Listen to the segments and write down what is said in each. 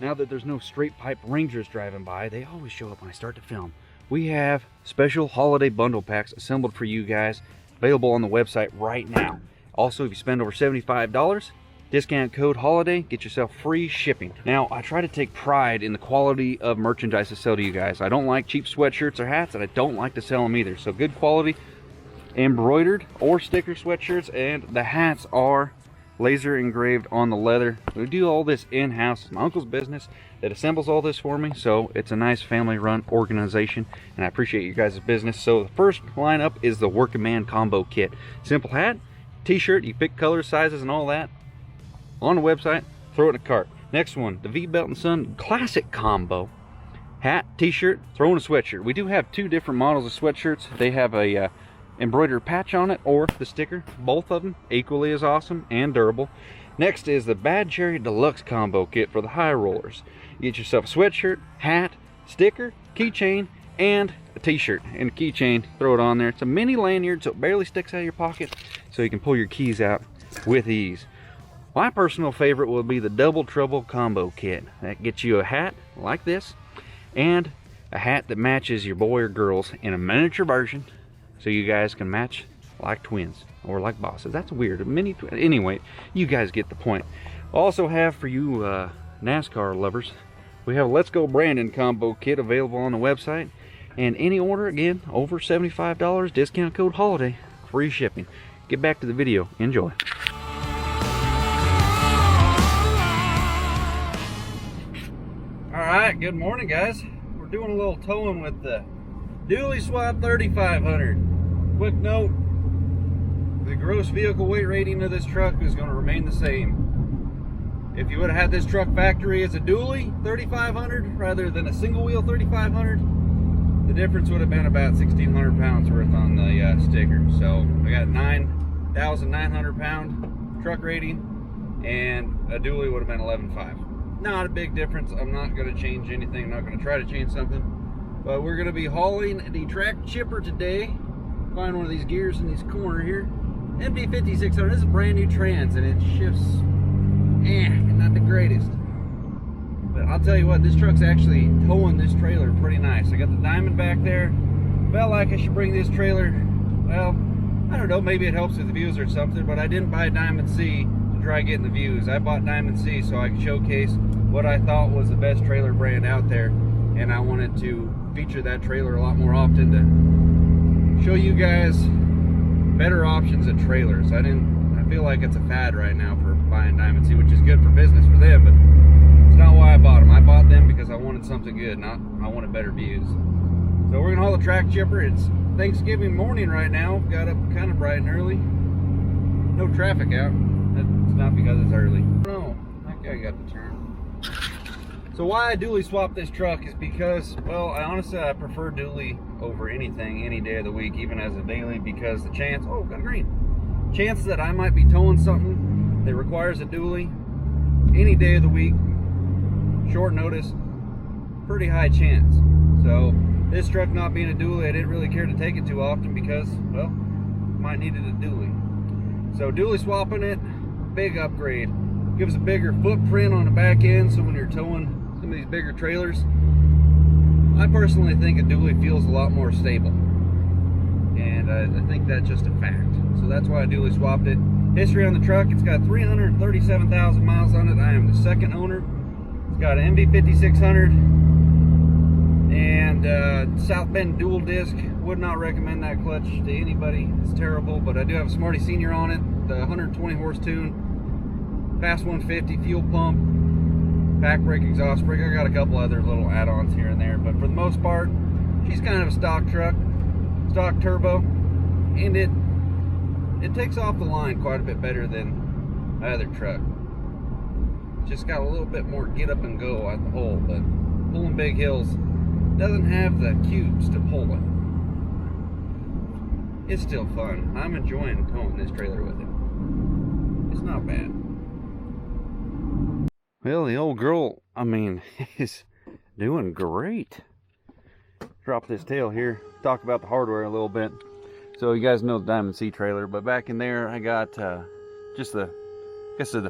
Now that there's no straight pipe Rangers driving by, they always show up when I start to film. We have special holiday bundle packs assembled for you guys, available on the website right now. Also, if you spend over $75, discount code HOLIDAY, get yourself free shipping. Now, I try to take pride in the quality of merchandise I sell to you guys. I don't like cheap sweatshirts or hats, and I don't like to sell them either. So good quality embroidered or sticker sweatshirts, and the hats are laser engraved on the leather. We do all this in-house. It's my uncle's business that assembles all this for me, so it's a nice family-run organization, and I appreciate you guys' business. So the first lineup is the Working Man Combo Kit. Simple hat, t-shirt, you pick colors, sizes, and all that on the website, throw it in a cart. Next one, the V-Belt and Son Classic Combo. Hat, t-shirt, throw in a sweatshirt. We do have two different models of sweatshirts. They have a embroidered patch on it or the sticker. Both of them equally as awesome and durable. Next is the Bad Cherry Deluxe Combo Kit for the high rollers. You get yourself a sweatshirt, hat, sticker, keychain, and a t-shirt and a keychain. Throw it on there. It's a mini lanyard, so it barely sticks out of your pocket, so you can pull your keys out with ease. My personal favorite will be the Double Trouble Combo Kit. That gets you a hat like this and a hat that matches your boy or girls in a miniature version, so you guys can match like twins or like bosses. That's weird. Anyway, you guys get the point. Also have for you NASCAR lovers, we have a Let's Go Brandon Combo Kit available on the website. And any order, again, over $75, discount code HOLIDAY, free shipping. Get back to the video. Enjoy. Alright, good morning guys. We're doing a little towing with the Dually Swap 3500. Quick note, the gross vehicle weight rating of this truck is going to remain the same. If you would have had this truck factory as a dually 3500 rather than a single wheel 3500, the difference would have been about 1,600 pounds worth on the sticker. So I got 9,900 pound truck rating, and a dually would have been 11.5. Not a big difference. I'm not going to change anything. I'm not going to try to change something. But we're going to be hauling the track chipper today. Find one of these gears in this corner here. MD5600. This is a brand new trans, and it shifts not the greatest. But I'll tell you what, this truck's actually towing this trailer pretty nice. I got the Diamond back there. Felt like I should bring this trailer. Well, I don't know, maybe it helps with the views or something, but I didn't buy Diamond C to try getting the views. I bought Diamond C so I could showcase what I thought was the best trailer brand out there, and I wanted to feature that trailer a lot more often to show you guys better options of trailers. I feel like it's a fad right now for buying Diamond C, which is good for business for them, but it's not why I bought them. I bought them because I wanted something good, not I wanted better views. So we're gonna haul the track chipper. It's Thanksgiving morning right now. Got up kind of bright and early. No traffic out. It's not because it's early. No, that guy got the turn. So why I dually swap this truck is because, well, I prefer dually over anything any day of the week, even as a daily, because the chance, oh, got a green. Chances that I might be towing something that requires a dually any day of the week, short notice, pretty high chance. So this truck not being a dually, I didn't really care to take it too often because, well, might needed a dually. So dually swapping it, big upgrade. Gives a bigger footprint on the back end, so when you're towing some of these bigger trailers, I personally think a dually feels a lot more stable, and I think that's just a fact. So that's why I dually swapped it. History on the truck: it's got 337,000 miles on it. I am the second owner. It's got an MV5600 and South Bend dual disc. Would not recommend that clutch to anybody. It's terrible, but I do have a Smarty Senior on it, the 120 horse tune. Fast 150 fuel pump, back brake, exhaust brake. I got a couple other little add-ons here and there, but for the most part, she's kind of a stock truck, stock turbo, and it takes off the line quite a bit better than my other truck. Just got a little bit more get up and go at the hole, but pulling big hills doesn't have the cubes to pull it. It's still fun. I'm enjoying towing this trailer with it. It's not bad. Well, the old girl, is doing great. Drop this tail here, talk about the hardware a little bit. So you guys know the Diamond C trailer, but back in there I got just the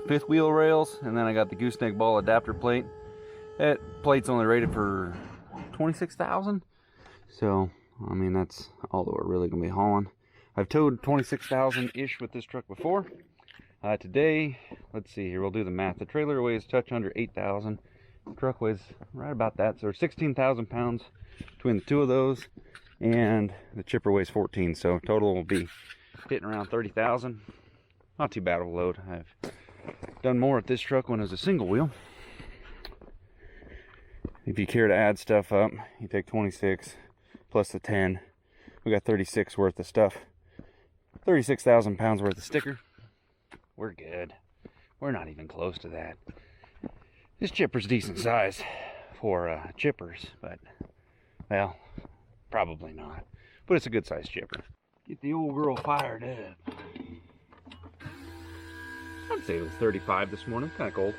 fifth wheel rails, and then I got the gooseneck ball adapter plate. That plate's only rated for 26,000. So, I mean, that's all that we're really going to be hauling. I've towed 26,000-ish with this truck before. Today, let's see here, we'll do the math. The trailer weighs touch under 8,000. The truck weighs right about that. So there's 16,000 pounds between the two of those. And the chipper weighs 14. So total will be hitting around 30,000. Not too bad of a load. I've done more at this truck when it was a single wheel. If you care to add stuff up, you take 26 plus the 10. We got 36 worth of stuff. 36,000 pounds worth of sticker. We're good. We're not even close to that. This chipper's decent size for chippers, but, well, probably not. But it's a good size chipper. Get the old girl fired up. I'd say it was 35 this morning. Kind of cold.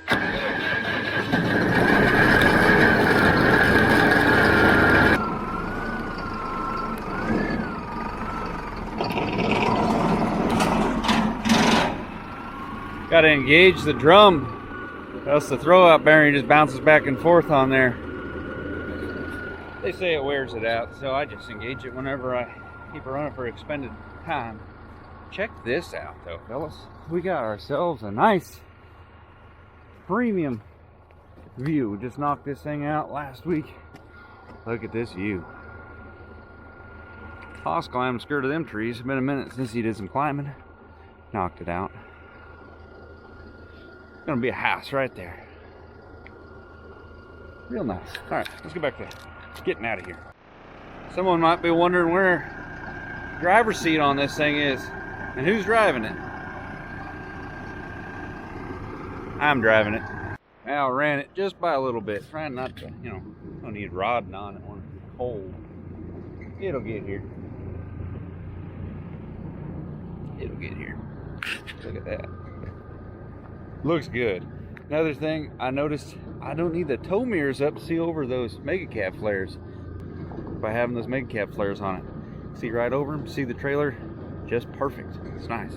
Got to engage the drum, else the throwout bearing just bounces back and forth on there. They say it wears it out, so I just engage it whenever I keep it running for extended time. Check this out though, fellas. We got ourselves a nice premium view. We just knocked this thing out last week. Look at this view. Hoss climbed the skirt of them trees. It's been a minute since he did some climbing. Knocked it out. Gonna be a house right there. Real nice. All right, let's get back to getting out of here. Someone might be wondering where the driver's seat on this thing is and who's driving it. I'm driving it. Al ran it just by a little bit, trying not to, you know, don't need rodding on it when it's cold. It'll get here. It'll get here. Look at that. Looks good. Another thing I noticed, I don't need the tow mirrors up to see over those mega cab flares by having those mega cab flares on it. See right over them, see the trailer, just perfect. It's nice.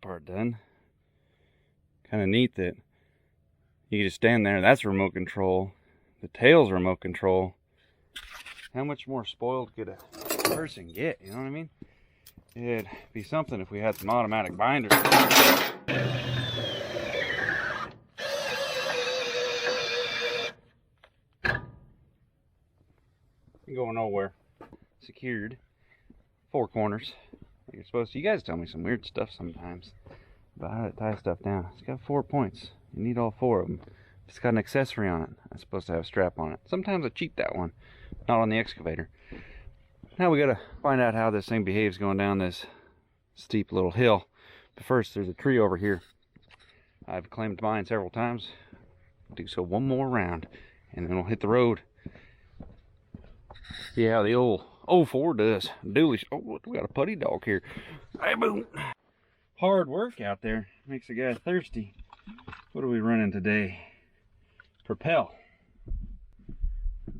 Part done. Kind of neat that you can just stand there. That's remote control. The tail's remote control. How much more spoiled could a person get? You know what I mean? It'd be something if we had some automatic binders. Ain't going nowhere. Secured. 4 corners. Like you're supposed to. You guys tell me some weird stuff sometimes about how to tie stuff down. It's got 4 points. You need all 4 of them. It's got an accessory on it. It's supposed to have a strap on it. Sometimes I cheat that one. Not on the excavator. Now we gotta find out how this thing behaves going down this steep little hill. But first, there's a tree over here. I've claimed mine several times. Do so one more round, and then we'll hit the road. See how the old 04 does. Dooley. Oh, we got a putty dog here. Hey, boom. Hard work out there makes a guy thirsty. What are we running today? Propel.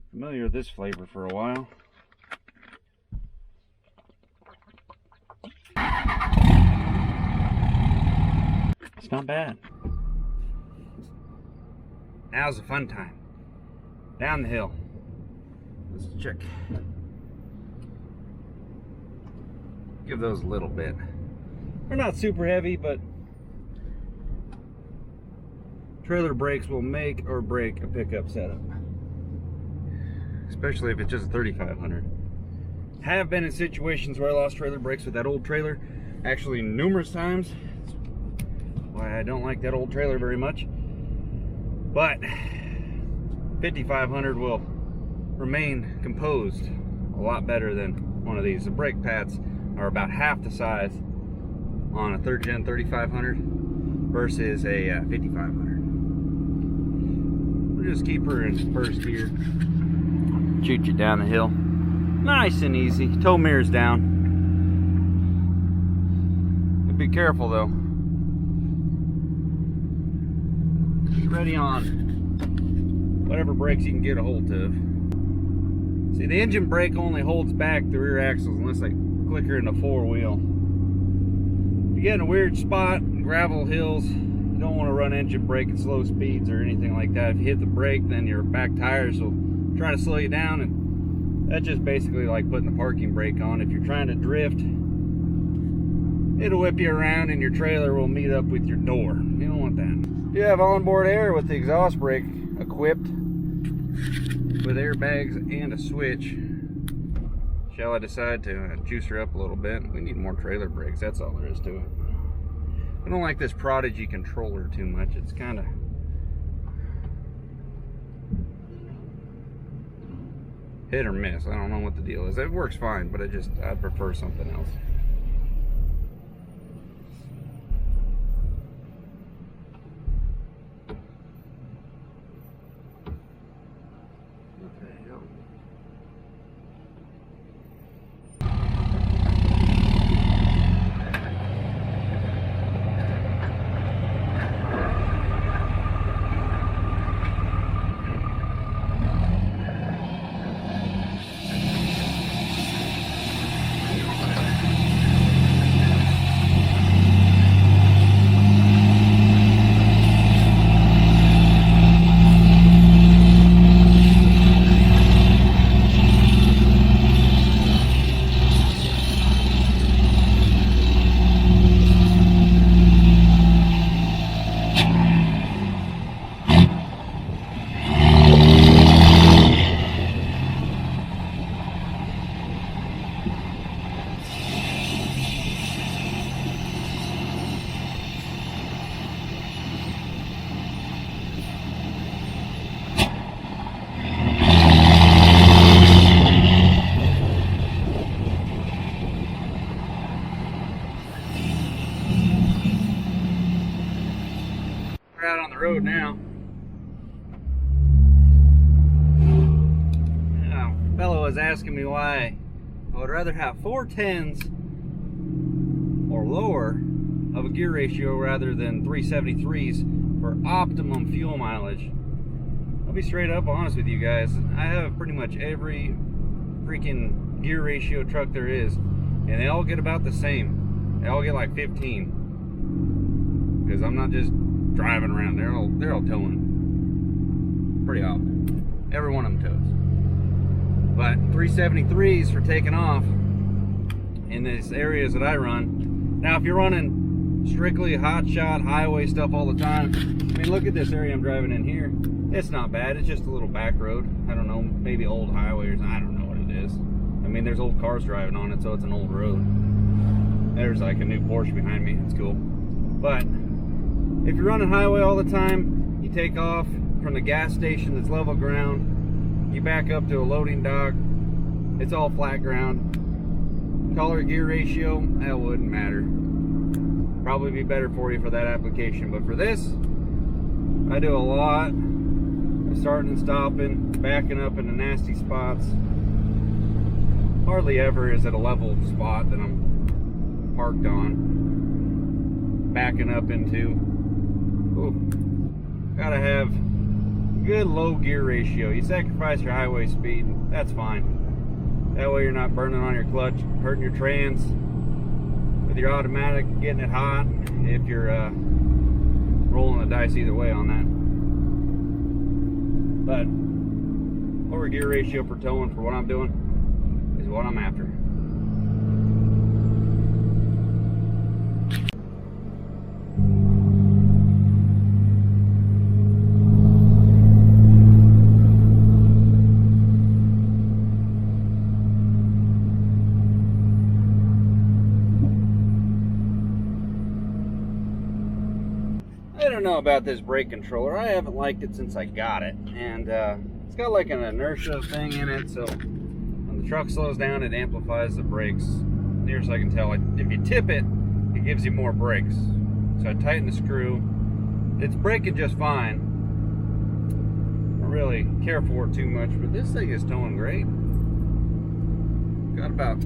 Familiar with this flavor for a while. It's not bad. Now's the fun time. Down the hill. Let's check. Give those a little bit. They're not super heavy, but trailer brakes will make or break a pickup setup. Especially if it's just a 3500. Have been in situations where I lost trailer brakes with that old trailer. Actually, numerous times. That's why I don't like that old trailer very much, but 5500 will remain composed a lot better than one of these. The brake pads are about half the size on a 3rd gen 3500 versus a 5500. We'll just keep her in first gear, shoot you down the hill nice and easy. Tow mirrors down. Be careful though. Ready on whatever brakes you can get a hold of. See, the engine brake only holds back the rear axles unless I click her in the 4-wheel. If you get in a weird spot, gravel hills, you don't want to run engine brake at slow speeds or anything like that. If you hit the brake, then your back tires will try to slow you down, and that's just basically like putting the parking brake on. If you're trying to drift, it'll whip you around and your trailer will meet up with your door. You don't want that. You have onboard air with the exhaust brake equipped with airbags and a switch. Shall I decide to juice her up a little bit? We need more trailer brakes, that's all there is to it. I don't like this Prodigy controller too much. It's kind of hit or miss. I don't know what the deal is. It works fine, but I'd prefer something else. We're out on the road now. A fellow was asking me why I would rather have 410s or lower of a gear ratio rather than 373s for optimum fuel mileage. I'll be straight up honest with you guys. I have pretty much every freaking gear ratio truck there is, and they all get about the same. They all get like 15. Because I'm not just driving around. They're all towing pretty often. Every one of them tows. But 373s for taking off in these areas that I run. Now, if you're running strictly hot shot highway stuff all the time, I mean, look at this area I'm driving in here. It's not bad. It's just a little back road. I don't know, maybe old highway or something. I don't know what it is. I mean, there's old cars driving on it, so it's an old road. There's like a new Porsche behind me. It's cool. But if you're running highway all the time, you take off from the gas station that's level ground, you back up to a loading dock, it's all flat ground. Color gear ratio, that wouldn't matter. Probably be better for you for that application, but for this, I do a lot of starting and stopping, backing up into nasty spots. Hardly ever is it a level spot that I'm parked on, backing up into. Ooh, gotta have good low gear ratio. You sacrifice your highway speed, that's fine. That way you're not burning on your clutch, hurting your trans with your automatic, getting it hot if you're rolling the dice either way on that. But lower gear ratio for towing for what I'm doing is what I'm after. about this brake controller. I haven't liked it since I got it, and it's got like an inertia thing in it, so when the truck slows down, it amplifies the brakes. Near as I can tell, if you tip it, it gives you more brakes. So I tighten the screw. It's braking just fine. I don't really care for it too much, but this thing is towing great. Got about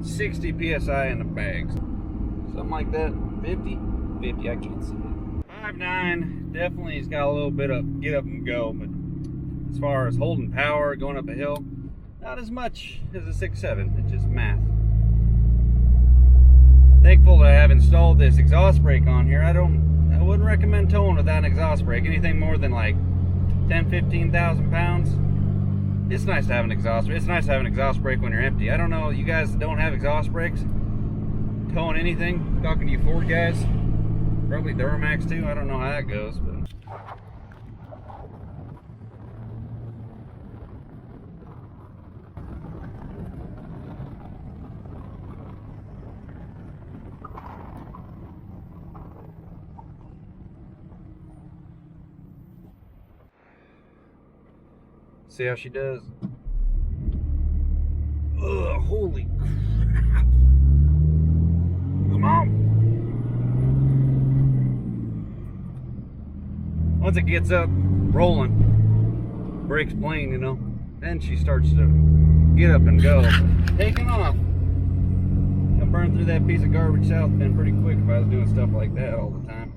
60 psi in the bags, something like that. 50, I can't see it. 5.9, definitely has got a little bit of get up and go, but as far as holding power, going up a hill, not as much as a 6.7. It's just math. Thankful to have installed this exhaust brake on here. I wouldn't recommend towing without an exhaust brake. Anything more than like 10,000-15,000 pounds, it's nice to have an exhaust brake. It's nice to have an exhaust brake when you're empty. I don't know, you guys that don't have exhaust brakes, towing anything, talking to you Ford guys, probably Duramax too. I don't know how that goes, but see how she does. Ugh, holy crap. Come on. Once it gets up, rolling, brakes plain, you know, then she starts to get up and go. Taking off. I burned through that piece of garbage south bin pretty quick if I was doing stuff like that all the time.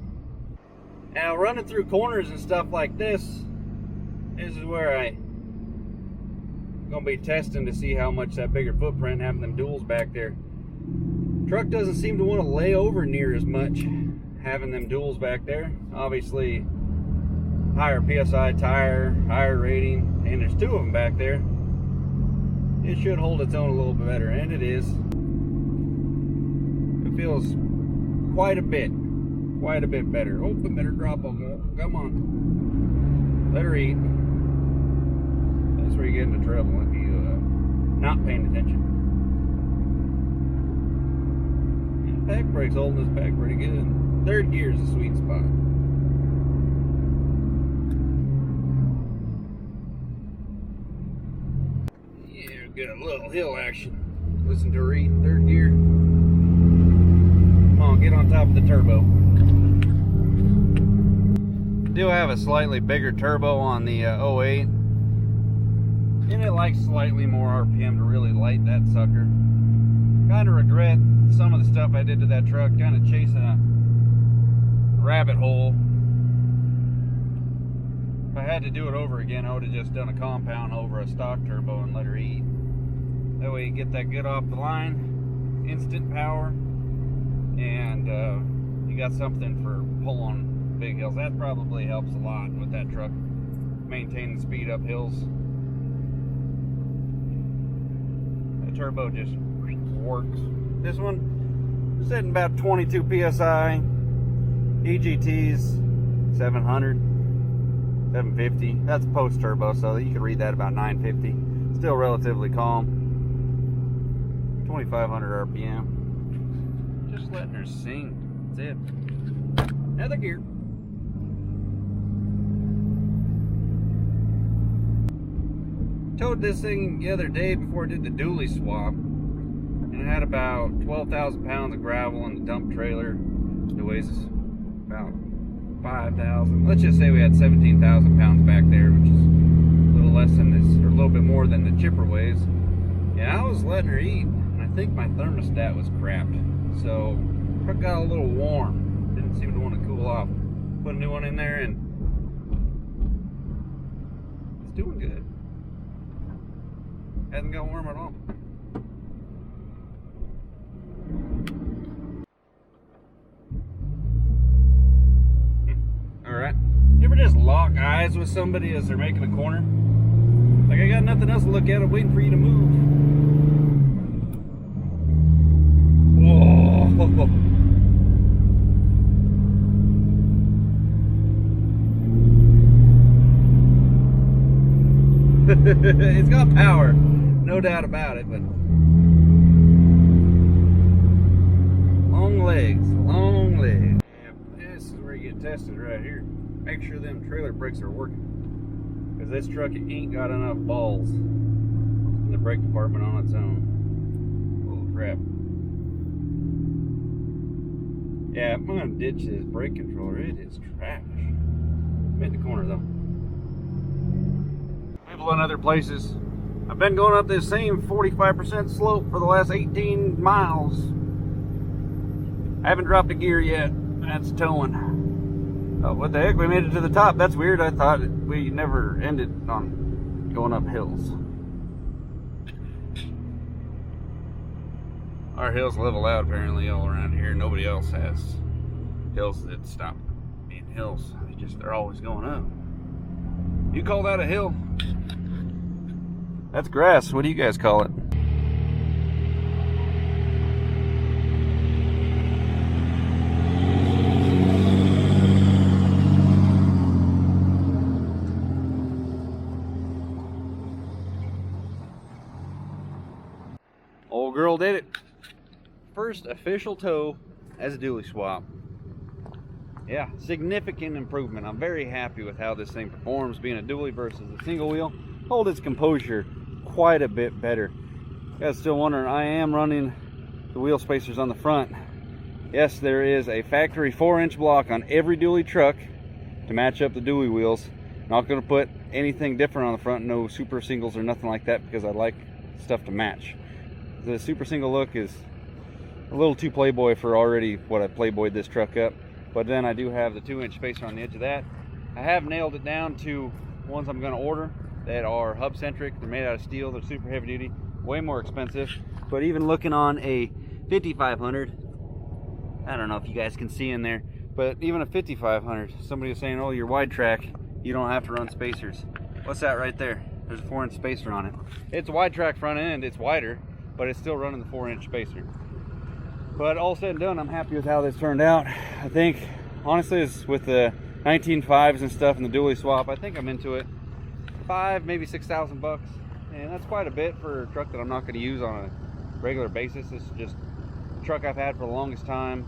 Now, running through corners and stuff like this is where I'm gonna be testing to see how much that bigger footprint, having them duals back there. Truck doesn't seem to want to lay over near as much having them duals back there. Obviously, higher PSI tire, higher rating, and there's two of them back there. It should hold its own a little bit better, and it is. It feels quite a bit better. Oh, it better drop on more. Come on. Let her eat. That's where you get into trouble if you not paying attention. Yeah, pack brake's holding this back pretty good. Third gear is a sweet spot. Yeah, get a little hill action. Listen to her eat. Third gear. Come on, get on top of the turbo. Do have a slightly bigger turbo on the 08, and it likes slightly more RPM to really light that sucker. Kind of regret some of the stuff I did to that truck, kind of chasing a rabbit hole. If I had to do it over again, I would have just done a compound over a stock turbo and let her eat. That way you get that good off the line, instant power, and you got something for pulling big hills. That probably helps a lot with that truck, maintaining speed up hills. The turbo just works. This one is sitting about 22 psi. EGT's 700, 750. That's post turbo, so you can read that about 950. Still relatively calm. 2,500 RPM. Just letting her sing. That's it. Another gear. Towed this thing the other day before I did the dually swap, and it had about 12,000 pounds of gravel in the dump trailer. It weighs about 5,000. Let's just say we had 17,000 pounds back there, which is a little less than this, or a little bit more than the chipper weighs. Yeah, I was letting her eat, and I think my thermostat was crapped, so it got a little warm. Didn't seem to want to cool off. Put a new one in there, and it's doing good. Hasn't got warm at all. Alright. You ever just lock eyes with somebody as they're making a corner? Like, I got nothing else to look at. I'm waiting for you to move. Whoa. It's got power, no doubt about it, but long legs, long legs. Yep, this is where you get tested right here. Make sure them trailer brakes are working. Because this truck ain't got enough balls in the brake department on its own. Holy crap. Yeah, I'm gonna ditch this brake controller. It is trash. Made the corner though. We've blown other places. I've been going up this same 45% slope for the last 18 miles. I haven't dropped a gear yet. That's towing. Oh, what the heck? We made it to the top. That's weird. I thought we never ended on going up hills. Our hills level out apparently all around here. Nobody else has hills that stop being hills. They're always going up. You call that a hill? That's grass. What do you guys call it? Old girl did it. First official tow as a dually swap. Yeah, significant improvement. I'm very happy with how this thing performs, being a dually versus a single wheel. Hold its composure quite a bit better. You guys still wondering, I am running the wheel spacers on the front. Yes, there is a factory 4-inch block on every dually truck to match up the dually wheels. Not going to put anything different on the front, no super singles or nothing like that, because I like stuff to match. The super single look is a little too playboy for already what I playboyed this truck up. But then I do have the 2-inch spacer on the edge of that. I have nailed it down to ones I'm going to order that are hub centric. They're made out of steel. They're super heavy duty, way more expensive. But even looking on a 5500, I don't know if you guys can see in there, but even a 5500, somebody was saying, oh, you're wide track, you don't have to run spacers. What's that right there? There's a 4-inch spacer on it. It's a wide track front end, it's wider, but it's still running the 4-inch spacer. But all said and done, I'm happy with how this turned out. I think, honestly, it's with the 19.5s and stuff and the dually swap, I think I'm into it. $5,000, maybe $6,000 bucks, and that's quite a bit for a truck that I'm not going to use on a regular basis. This is just a truck I've had for the longest time,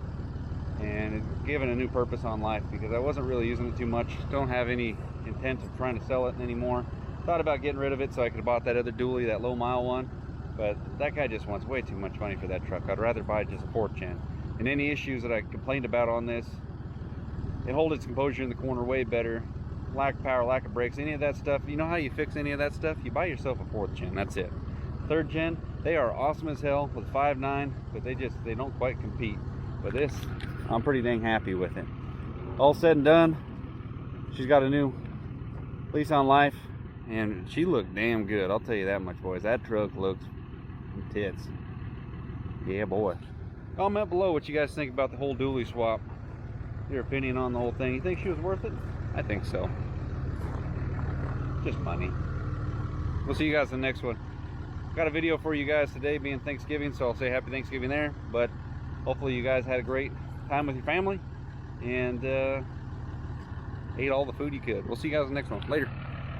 and it's given a new purpose on life because I wasn't really using it too much. Don't have any intent of trying to sell it anymore. Thought about getting rid of it so I could have bought that other dually, that low mile one. But that guy just wants way too much money for that truck. I'd rather buy just a 4th gen. And any issues that I complained about on this, it holds its composure in the corner way better. Lack of power, lack of brakes, any of that stuff. You know how you fix any of that stuff? You buy yourself a 4th gen, that's it. 3rd gen, they are awesome as hell with 5.9, but they don't quite compete. But this, I'm pretty dang happy with it. All said and done, she's got a new lease on life, and she looked damn good. I'll tell you that much, boys. That truck looks tits. Yeah, boy. Comment below what you guys think about the whole dually swap. Your opinion on the whole thing. You think she was worth it? I think so. Just money. We'll see you guys in the next one. Got a video for you guys today, being Thanksgiving, so I'll say happy Thanksgiving there. But hopefully you guys had a great time with your family and ate all the food you could. We'll see you guys in the next one. Later.